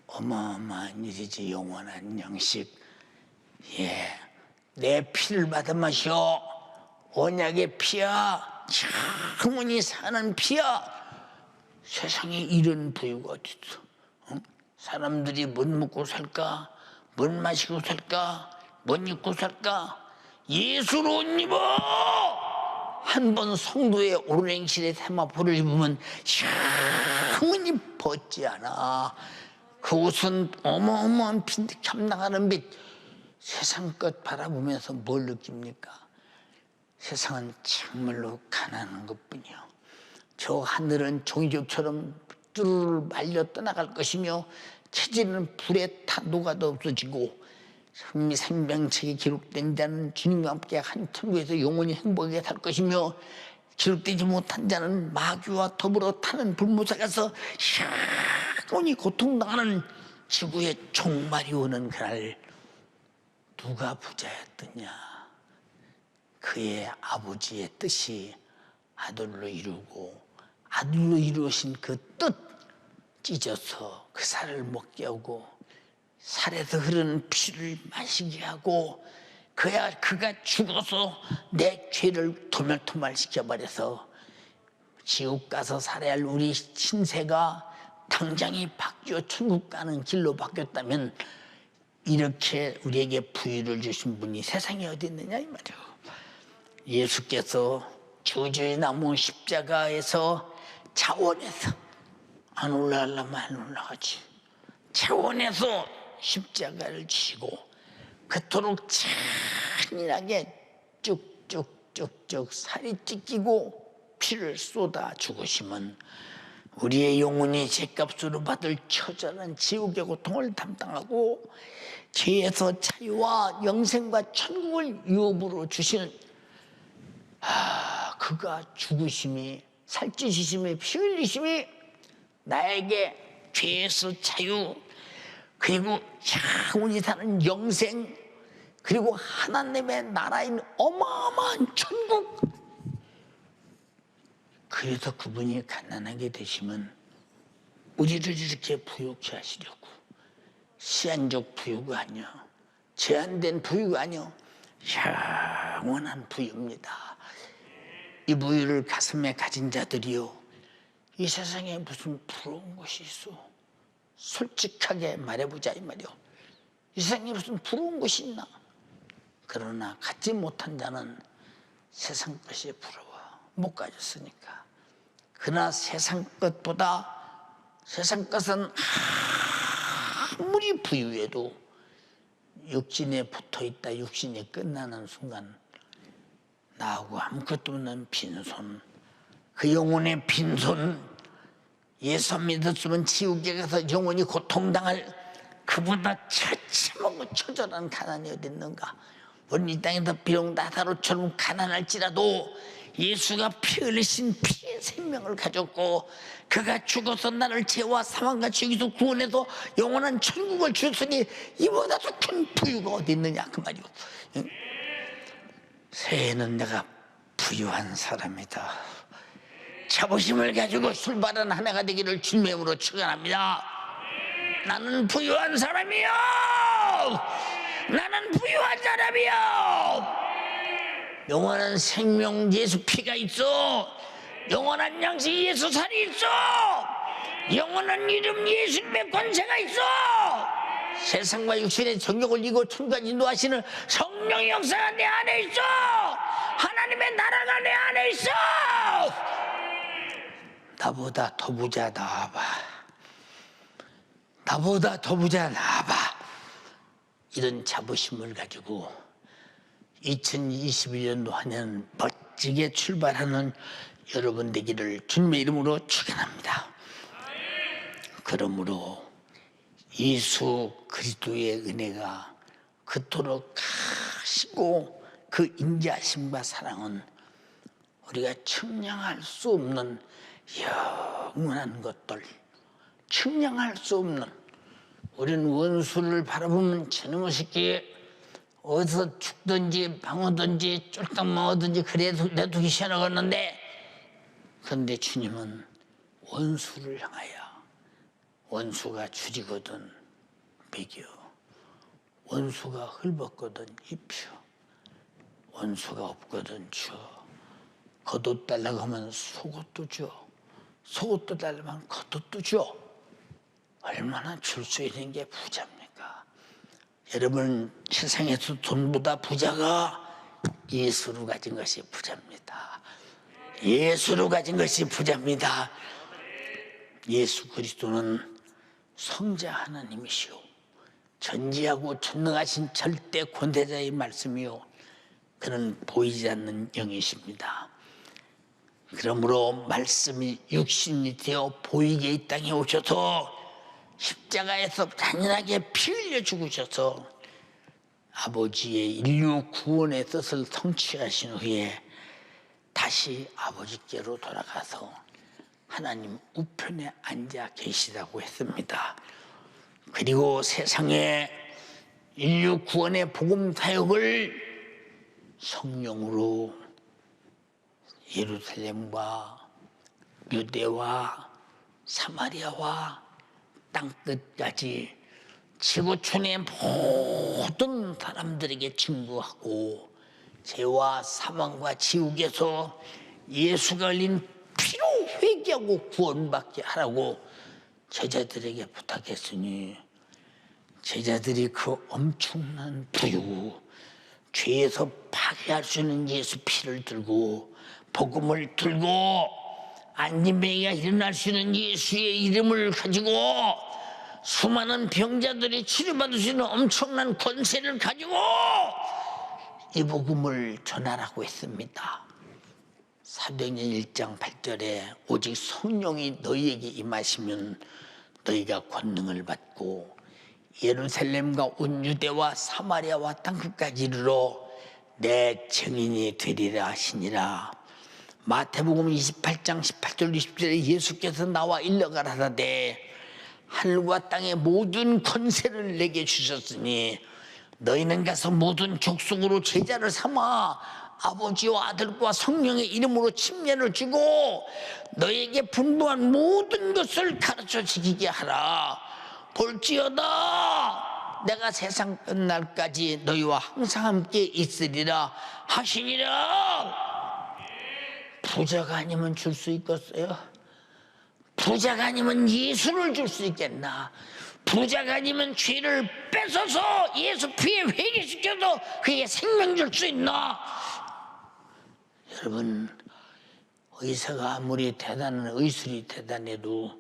어마어마한 일이지 영원한 양식. 예, 내 피를 받아 마셔. 언약의 피야. 영원히 사는 피야. 세상에 이런 부유가 어디 있어? 응? 사람들이 못 먹고 살까? 뭘 마시고 살까? 뭘 입고 살까? 예수로 옷 입어! 한 번 성도의 오른행실에 세마포를 입으면 영원히 벗지 않아. 그 옷은 어마어마한 빛, 참나가는 빛. 세상 것 바라보면서 뭘 느낍니까? 세상은 정말로 가난한 것뿐이요. 저 하늘은 종이접처럼 뚜루루 말려 떠나갈 것이며 체질은 불에 타 녹아도 없어지고 생명책에 기록된 자는 주님과 함께 한 천국에서 영원히 행복하게 살 것이며 기록되지 못한 자는 마귀와 더불어 타는 불못에 가서 영원히 고통당하는 지구의 종말이 오는 그날 누가 부자였더냐? 그의 아버지의 뜻이 아들로 이루고 아들로 이루어진 그 뜻 찢어서 그 살을 먹게 하고 살에서 흐르는 피를 마시게 하고 그가 죽어서 내 죄를 도멸토말 시켜버려서 지옥 가서 살아야 할 우리 신세가 당장이 바뀌어 천국 가는 길로 바뀌었다면 이렇게 우리에게 부유를 주신 분이 세상에 어디 있느냐 이 말이에요. 예수께서 주주의 나무 십자가에서 차원에서 안 올라가려면 안 올라가지. 차원에서 십자가를 지고 그토록 잔인하게 쭉쭉쭉쭉 살이 찢기고 피를 쏟아 죽으시면 우리의 영혼이 죄값으로 받을 처절한 지옥의 고통을 담당하고 죄에서 자유와 영생과 천국을 유업으로 주시는 그가 죽으심이 살찌시심이 피 흘리심이 나에게 죄에서 자유 그리고 영원히 사는 영생 그리고 하나님의 나라인 어마어마한 천국. 그래서 그분이 가난하게 되시면 우리를 이렇게 부유케 하시려고 시한적 부유가 아니야. 제한된 부유가 아니야. 영원한 부유입니다. 이 부유를 가슴에 가진 자들이요. 이 세상에 무슨 부러운 것이 있어. 솔직하게 말해보자 이 말이요. 이 세상에 무슨 부러운 것이 있나. 그러나 갖지 못한 자는 세상 것이 부러워. 못 가졌으니까. 그러나 세상 것보다 세상 것은 아무리 부유해도 육신에 붙어있다 육신이 끝나는 순간 나하고 아무것도 없는 빈손 그 영혼의 빈손 예수 믿었으면 지옥에 가서 영원히 고통당할 그보다 처참하고 처절한 가난이 어디 있는가. 우리 이 땅에서 비록 나사로처럼 가난할지라도 예수가 피 흘리신 피의 생명을 가졌고 그가 죽어서 나를 죄와 사망과 지옥에서 구원해서 영원한 천국을 주셨으니 이보다 더 큰 부유가 어디 있느냐 그 말이오. 새해는 내가 부유한 사람이다. 자부심을 가지고 출발한 한 해가 되기를 주님의 이름으로 축원합니다. 나는 부유한 사람이요. 나는 부유한 사람이요. 영원한 생명 예수 피가 있어. 영원한 양식 예수 살이 있어. 영원한 이름 예수님의 권세가 있어. 세상과 육신의 정욕을 이고 천국까지 인도하시는 성령의 역사가 내 안에 있어. 하나님의 나라가 내 안에 있어. 나보다 더 부자 나와봐. 나보다 더 부자 나와봐. 이런 자부심을 가지고 2021년도 한 해는 멋지게 출발하는 여러분 되기를 주님의 이름으로 축원합니다. 그러므로 예수 그리스도의 은혜가 그토록 크시고 그 인자하심과 사랑은 우리가 측량할 수 없는 영원한 것들, 측량할 수 없는. 우리는 원수를 바라보면 저놈의 새끼 어디서 죽든지 방어든지 쫄딱 먹어든지 그래도 내두기 시원하겠는데, 그런데 주님은 원수를 향하여 원수가 줄이거든 먹여, 원수가 헐벗거든 입혀, 원수가 없거든 줘. 겉옷 달라고 하면 속옷도 줘. 속옷도 달라고 하면 겉옷도 줘. 얼마나 줄 수 있는 게 부자입니까? 여러분, 세상에서 돈보다 부자가 예수로 가진 것이 부자입니다. 예수로 가진 것이 부자입니다. 예수 그리스도는 성자 하나님이시오, 전지하고 전능하신 절대 권세자의 말씀이요, 그는 보이지 않는 영이십니다. 그러므로 말씀이 육신이 되어 보이게 이 땅에 오셔서 십자가에서 잔인하게 피 흘려 죽으셔서 아버지의 인류 구원의 뜻을 성취하신 후에 다시 아버지께로 돌아가서 하나님 우편에 앉아 계시다고 했습니다. 그리고 세상에 인류 구원의 복음 사역을 성령으로 예루살렘과 유대와 사마리아와 땅끝까지 지구촌의 모든 사람들에게 증거하고 죄와 사망과 지옥에서 예수가 흘린 피로 회개하고 구원받게 하라고 제자들에게 부탁했으니, 제자들이 그 엄청난 부유, 죄에서 파괴할 수 있는 예수 피를 들고 복음을 들고 안진뱅이가 일어날 수 있는 예수의 이름을 가지고 수많은 병자들이 치료받을 수 있는 엄청난 권세를 가지고 이 복음을 전하라고 했습니다. 사도행전 1장 8절에 오직 성령이 너희에게 임하시면 너희가 권능을 받고 예루살렘과 온 유대와 사마리아와 땅끝까지 이르러 내 증인이 되리라 하시니라. 마태복음 28장 18절 20절에 예수께서 나와 일러가라 하되 하늘과 땅의 모든 권세를 내게 주셨으니 너희는 가서 모든 족속으로 제자를 삼아 아버지와 아들과 성령의 이름으로 침례를 주고 너희에게 분부한 모든 것을 가르쳐 지키게 하라. 볼지어다 내가 세상 끝날까지 너희와 항상 함께 있으리라 하시니라. 부자가 아니면 줄 수 있겠어요? 부자가 아니면 예수를 줄 수 있겠나? 부자가 아니면 죄를 뺏어서 예수 피에 회개시켜서 그에게 생명 줄 수 있나? 여러분, 의사가 아무리 대단한 의술이 대단해도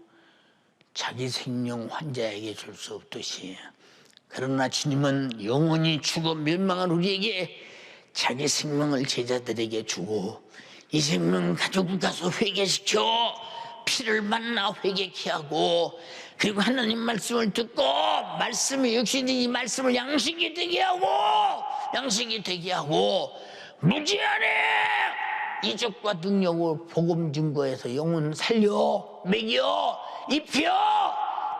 자기 생명 환자에게 줄 수 없듯이, 그러나 주님은 영원히 죽어 멸망한 우리에게 자기 생명을 제자들에게 주고 이 생명 가지고 가서 회개시켜 피를 만나 회개케 하고, 그리고 하나님 말씀을 듣고 말씀이 역시 이 말씀을 양식이 되게 하고 무지하네 이적과 능력으로 복음 증거해서 영혼 살려 먹여 입혀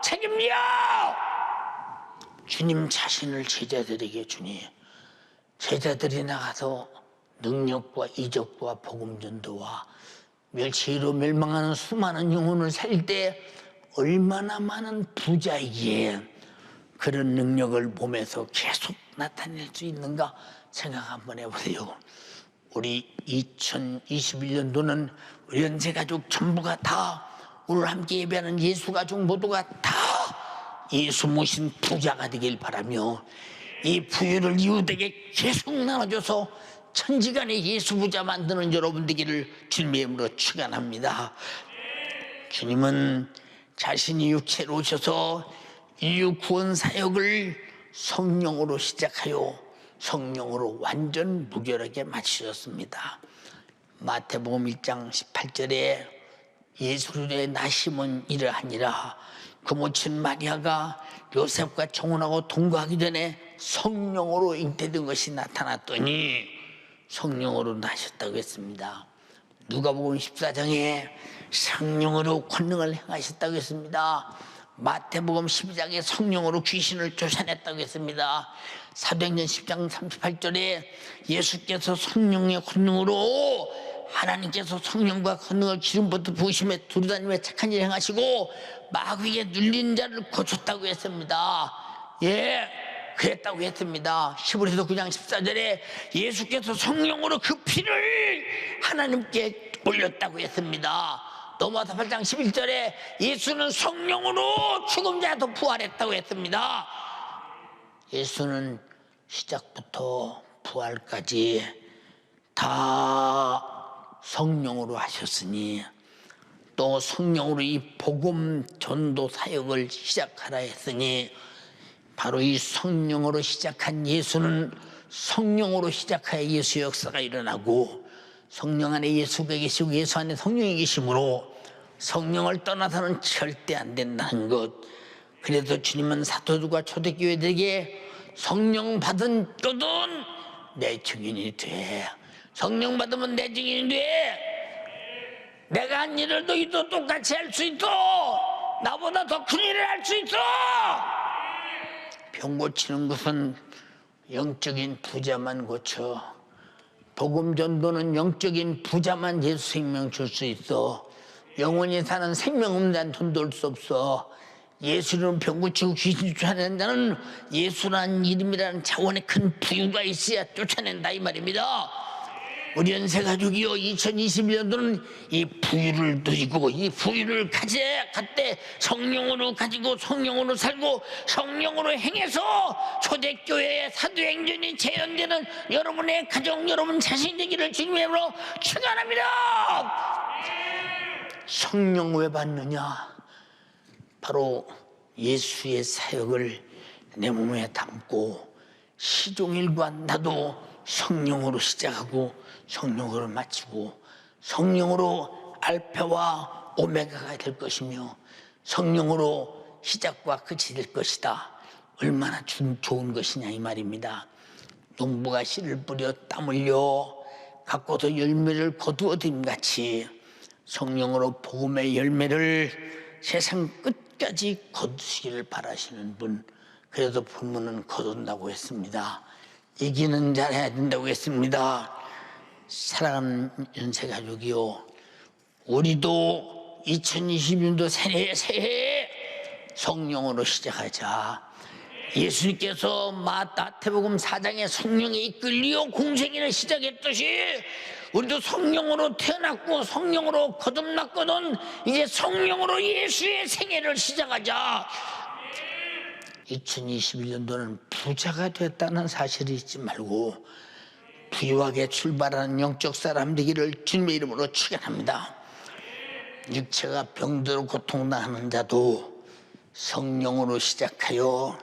책임져. 주님 자신을 제자들에게 주니 제자들이 나가서 능력과 이적과 복음 전도와 멸치로 멸망하는 수많은 영혼을 살릴 때 얼마나 많은 부자에게 그런 능력을 몸에서 계속 나타낼 수 있는가 생각 한번 해보세요. 우리 2021년도는 우리 연세가족 전부가 다, 오늘 함께 예배하는 예수가족 모두가 다 예수 모신 부자가 되길 바라며 이 부유를 이웃에게 계속 나눠줘서 천지간에 예수 부자 만드는 여러분 되기를 주님의 이름으로 축원합니다. 주님은 자신이 육체로 오셔서 인류 구원 사역을 성령으로 시작하여 성령으로 완전 무결하게 마치셨습니다. 마태복음 1장 18절에 예수의 나심은 이러하니라. 그 모친 마리아가 요셉과 청혼하고 동거하기 전에 성령으로 잉태된 것이 나타났더니 성령으로 나셨다고 했습니다. 누가복음 14장에 성령으로 권능을 행하셨다고 했습니다. 마태복음 12장에 성령으로 귀신을 쫓아냈다고 했습니다. 사도행전 10장 38절에 예수께서 성령의 권능으로, 하나님께서 성령과 권능을 기름부터 부으심에 두루다니며 착한 일 행하시고 마귀에 눌린 자를 고쳤다고 했습니다. 예, 그랬다고 했습니다. 히브리서 9장 14절에 예수께서 성령으로 그 피를 하나님께 올렸다고 했습니다. 로마서 8장 11절에 예수는 성령으로 죽은 자도 부활했다고 했습니다. 예수는 시작부터 부활까지 다 성령으로 하셨으니 또 성령으로 이 복음 전도 사역을 시작하라 했으니 바로 이 성령으로 시작한 예수는 성령으로 시작하여 예수 역사가 일어나고 성령 안에 예수가 계시고 예수 안에 성령이 계시므로 성령을 떠나서는 절대 안 된다는 것. 그래서 주님은 사도들과 초대교회들에게 성령 받은 거든 내 증인이 돼. 성령 받으면 내 증인이 돼. 내가 한 일을 너희도 똑같이 할 수 있어. 나보다 더 큰 일을 할 수 있어. 병 고치는 것은 영적인 부자만 고쳐. 복음 전도는 영적인 부자만 예수 생명 줄 수 있어. 영원히 사는 생명 없는 자는 돈 벌 수 없어. 예수는 병 고치고 귀신 쫓아내는 자는 예수라는 이름이라는 차원의 큰 부유가 있어야 쫓아낸다 이 말입니다. 우리 연세가족이요 2021년도는 이 부유를 누리고 이 부유를 갖때 성령으로 가지고 성령으로 살고 성령으로 행해서 초대교회의 사도행전이 재현되는 여러분의 가정 여러분 자신 되기를 주님으로 축원합니다. 성령 왜 받느냐? 바로 예수의 사역을 내 몸에 담고 시종일관 나도 성령으로 시작하고 성령으로 마치고 성령으로 알파와 오메가가 될 것이며 성령으로 시작과 끝이 될 것이다. 얼마나 좋은 것이냐 이 말입니다. 농부가 씨를 뿌려 땀 흘려 갖고서 열매를 거두어들임같이 성령으로 복음의 열매를 세상 끝까지 거두시기를 바라시는 분. 그래서 본문은 거둔다고 했습니다. 이기는 잘 해야 된다고 했습니다. 사랑하는 연세가족이요, 우리도 2020년도 새해 성령으로 시작하자. 예수님께서 마태복음 4장에 성령에 이끌리어 공생애를 시작했듯이 우리도 성령으로 태어났고 성령으로 거듭났거든. 이제 성령으로 예수의 생애를 시작하자. 2021년도는 부자가 됐다는 사실을 잊지 말고 부유하게 출발하는 영적 사람 되기를 주님의 이름으로 축원합니다. 육체가 병들어 고통당하는 자도 성령으로 시작하여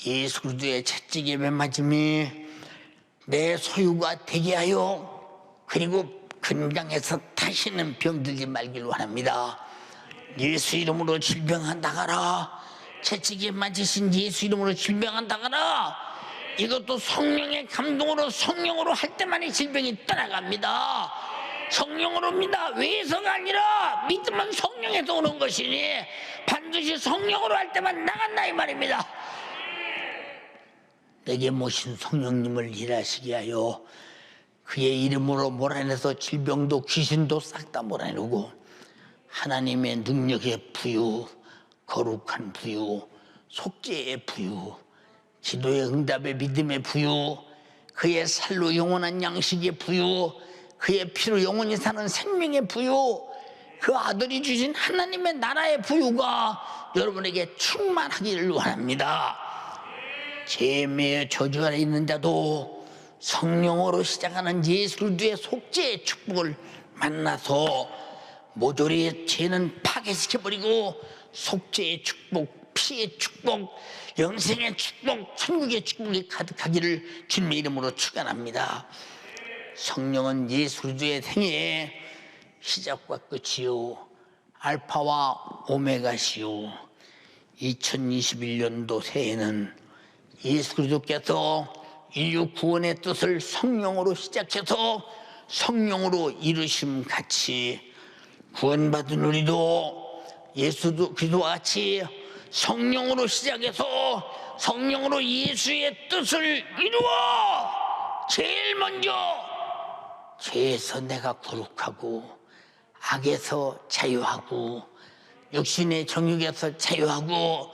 예수 그리스도의 채찍에 매맞음이 내 소유가 되게 하여 그리고 건강해서 다시는 병들지 말기를 원합니다. 예수 이름으로 질병한 나가라. 채찍에 맞으신 예수 이름으로 질병한 나가라. 이것도 성령의 감동으로 성령으로 할 때만이 질병이 떠나갑니다. 성령으로입니다. 외에서가 아니라 믿으면 성령에서 오는 것이니 반드시 성령으로 할 때만 나간다 이 말입니다. 내게 모신 성령님을 일하시게 하여 그의 이름으로 몰아내서 질병도 귀신도 싹 다 몰아내고 하나님의 능력의 부유, 거룩한 부유, 속죄의 부유, 기도의 응답의 믿음의 부유, 그의 살로 영원한 양식의 부유, 그의 피로 영원히 사는 생명의 부유, 그 아들이 주신 하나님의 나라의 부유가 여러분에게 충만하기를 원합니다. 죄의 저주 아래 있는 자도 성령으로 시작하는 예수 그리스도의 속죄의 축복을 만나서 모조리 죄는 파괴시켜버리고 속죄의 축복, 피의 축복, 영생의 축복, 천국의 축복이 가득하기를 주님의 이름으로 축원합니다. 성령은 예수 그리스도의 생애의 시작과 끝이요 알파와 오메가시요 2021년도 새해에는 예수 그리스도께서 인류 구원의 뜻을 성령으로 시작해서 성령으로 이루심 같이 구원받은 우리도 예수 그리스도와 같이 성령으로 시작해서 성령으로 예수의 뜻을 이루어 제일 먼저 죄에서 내가 거룩하고 악에서 자유하고 육신의 정욕에서 자유하고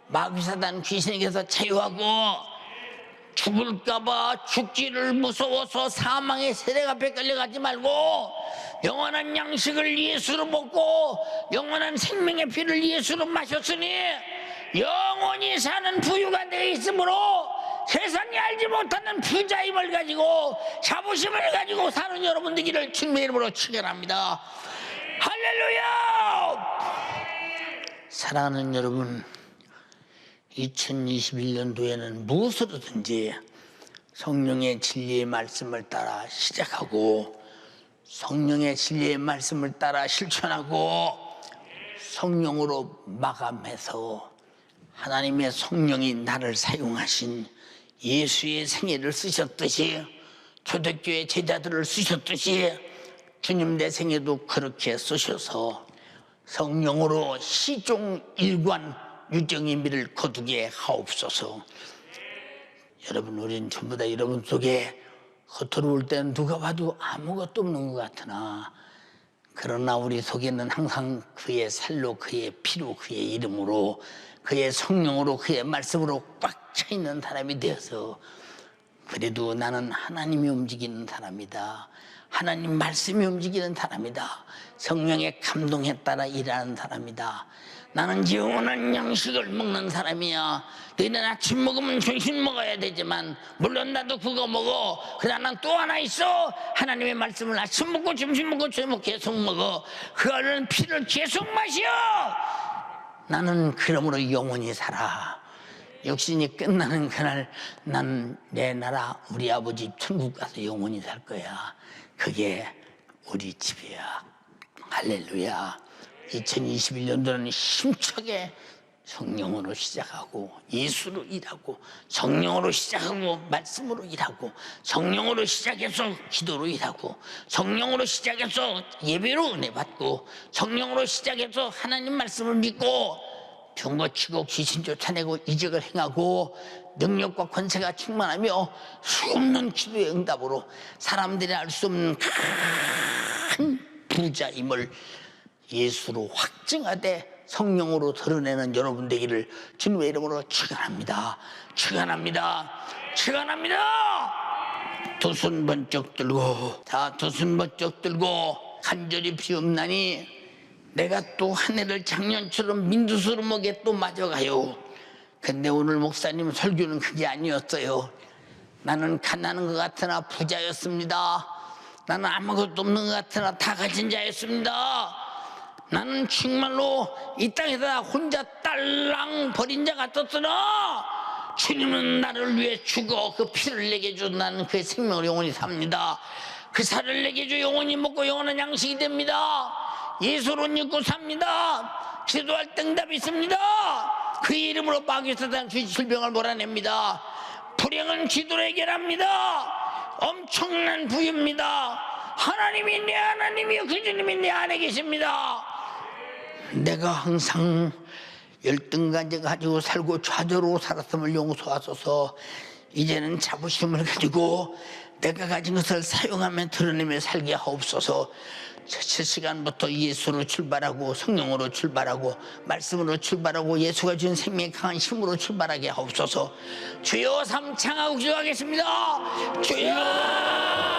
마귀사단 귀신에게서 자유하고 죽을까봐 죽기를 무서워서 사망의 세력 앞에 끌려가지 말고 영원한 양식을 예수로 먹고 영원한 생명의 피를 예수로 마셨으니 영원히 사는 부유가 되어 있으므로 세상이 알지 못하는 부자임을 가지고 자부심을 가지고 사는 여러분 되기를 주님의 이름으로 축원합니다. 할렐루야. 사랑하는 여러분, 2021년도에는 무엇으로든지 성령의 진리의 말씀을 따라 시작하고 성령의 진리의 말씀을 따라 실천하고 성령으로 마감해서 하나님의 성령이 나를 사용하신 예수의 생애를 쓰셨듯이 초대교회 제자들을 쓰셨듯이 주님 내 생애도 그렇게 쓰셔서 성령으로 시종 일관 유정의 미를 거두게 하옵소서. 여러분, 우리는 전부 다 여러분 속에 겉으로 볼 때는 누가 봐도 아무것도 없는 것 같으나 그러나 우리 속에는 항상 그의 살로 그의 피로 그의 이름으로 그의 성령으로 그의 말씀으로 꽉 차 있는 사람이 되어서 그래도 나는 하나님이 움직이는 사람이다. 하나님 말씀이 움직이는 사람이다. 성령의 감동에 따라 일하는 사람이다. 나는 영원한 양식을 먹는 사람이야. 너희는 아침 먹으면 점심 먹어야 되지만 물론 나도 그거 먹어. 그러나 난 또 하나 있어. 하나님의 말씀을 아침 먹고 점심 먹고 저녁 먹고 계속 먹어. 그거는 피를 계속 마셔. 나는 그러므로 영원히 살아. 육신이 끝나는 그날 난 내 나라 우리 아버지 천국 가서 영원히 살 거야. 그게 우리 집이야. 할렐루야. 2021년도는 힘차게 성령으로 시작하고 예수로 일하고 성령으로 시작하고 말씀으로 일하고 성령으로 시작해서 기도로 일하고 성령으로 시작해서 예배로 은혜 받고 성령으로 시작해서 하나님 말씀을 믿고 병고치고 귀신 쫓아내고 이적을 행하고 능력과 권세가 충만하며 수없는 기도의 응답으로 사람들이 알 수 없는 큰 부자임을 예수로 확증하되 성령으로 드러내는 여러분 되기를 주님의 이름으로 축원합니다. 축원합니다. 축원합니다. 두 손 번쩍 들고, 자, 두 손 번쩍 들고 간절히 비옵나니 내가 또 한 해를 작년처럼 민두수름하게 또 맞아가요. 근데 오늘 목사님 설교는 그게 아니었어요. 나는 가난한 것 같으나 부자였습니다. 나는 아무것도 없는 것 같으나 다 가진 자였습니다. 나는 정말로 이 땅에서 혼자 딸랑 버린 자 같았으나 주님은 나를 위해 죽어 그 피를 내게 줘 나는 그의 생명을 영원히 삽니다. 그 살을 내게 줘 영원히 먹고 영원한 양식이 됩니다. 예수로 믿고 삽니다. 기도할 때 응답이 있습니다. 그의 이름으로 마귀 사단 질병을 몰아냅니다. 불행은 기도로 해결합니다. 엄청난 부유입니다. 하나님이 내 하나님이요 그 주님이 내 안에 계십니다. 내가 항상 열등간제 가지고 살고 좌절로 살았음을 용서하소서. 이제는 자부심을 가지고 내가 가진 것을 사용하며 드러내며 살게 하옵소서. 첫 시간부터 예수로 출발하고 성령으로 출발하고 말씀으로 출발하고 예수가 준 생명의 강한 힘으로 출발하게 하옵소서. 주여 삼창하고 기도하겠습니다. 주여.